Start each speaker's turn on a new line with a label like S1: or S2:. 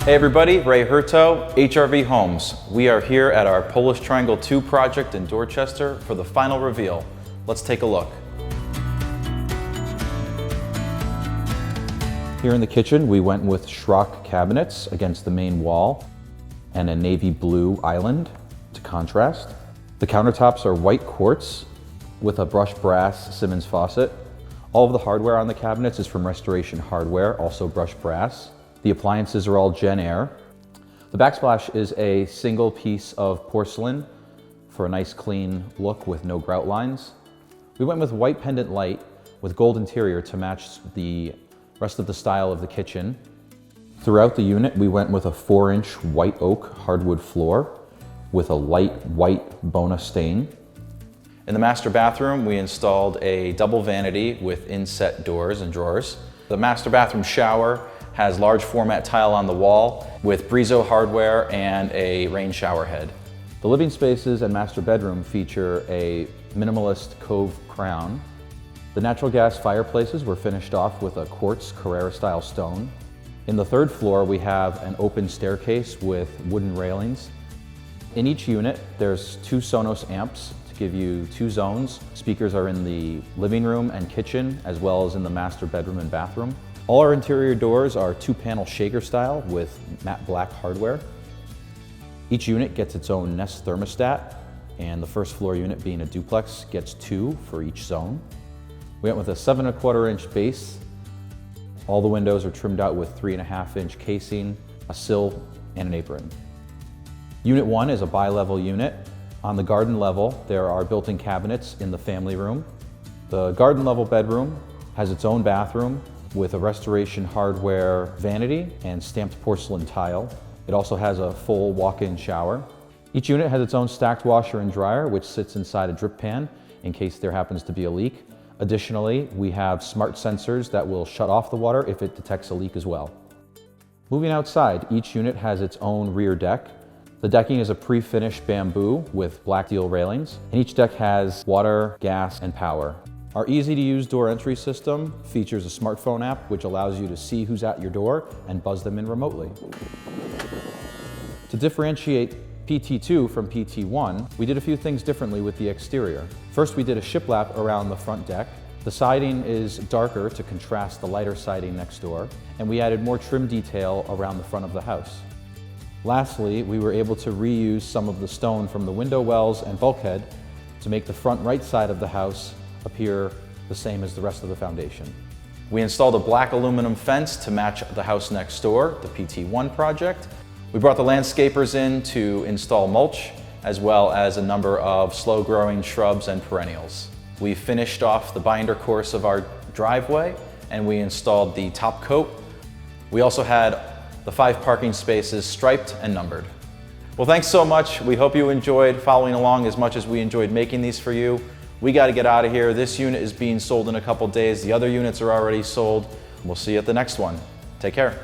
S1: Hey everybody, Ray Hurto, HRV Homes. We are here at our Polish Triangle 2 project in Dorchester for the final reveal. Let's take a look. Here in the kitchen, we went with Schrock cabinets against the main wall and a navy blue island to contrast. The countertops are white quartz with a brushed brass Simmons faucet. All of the hardware on the cabinets is from Restoration Hardware, also brushed brass. The appliances are all Jenn-Air. The backsplash is a single piece of porcelain for a nice clean look with no grout lines. We went with white pendant light with gold interior to match the rest of the style of the kitchen. Throughout the unit, we went with a 4-inch white oak hardwood floor with a light white Bona stain. In the master bathroom, we installed a double vanity with inset doors and drawers. The master bathroom shower has large format tile on the wall with Brizo hardware and a rain shower head. The living spaces and master bedroom feature a minimalist cove crown. The natural gas fireplaces were finished off with a quartz Carrera style stone. In the third floor, we have an open staircase with wooden railings. In each unit, there's 2 Sonos amps to give you 2 zones. Speakers are in the living room and kitchen, as well as in the master bedroom and bathroom. All our interior doors are 2-panel shaker style with matte black hardware. Each unit gets its own Nest thermostat, and the first floor unit, being a duplex, gets 2 for each zone. We went with a 7¼ inch base. All the windows are trimmed out with 3.5-inch casing, a sill, and an apron. Unit 1 is a bi-level unit. On the garden level, there are built-in cabinets in the family room. The garden level bedroom has its own bathroom with a Restoration Hardware vanity and stamped porcelain tile. It also has a full walk-in shower. Each unit has its own stacked washer and dryer, which sits inside a drip pan in case there happens to be a leak. Additionally, we have smart sensors that will shut off the water if it detects a leak as well. Moving outside, each unit has its own rear deck. The decking is a pre-finished bamboo with black deal railings, and each deck has water, gas, and power. Our easy-to-use door entry system features a smartphone app which allows you to see who's at your door and buzz them in remotely. To differentiate PT2 from PT1, we did a few things differently with the exterior. First, we did a shiplap around the front deck. The siding is darker to contrast the lighter siding next door, and we added more trim detail around the front of the house. Lastly, we were able to reuse some of the stone from the window wells and bulkhead to make the front right side of the house appear the same as the rest of the foundation. We installed a black aluminum fence to match the house next door, the PT1 project. We brought the landscapers in to install mulch, as well as a number of slow-growing shrubs and perennials. We finished off the binder course of our driveway, and we installed the top coat. We also had the 5 parking spaces striped and numbered. Well, thanks so much. We hope you enjoyed following along as much as we enjoyed making these for you. We got to get out of here. This unit is being sold in a couple days. The other units are already sold. We'll see you at the next one. Take care.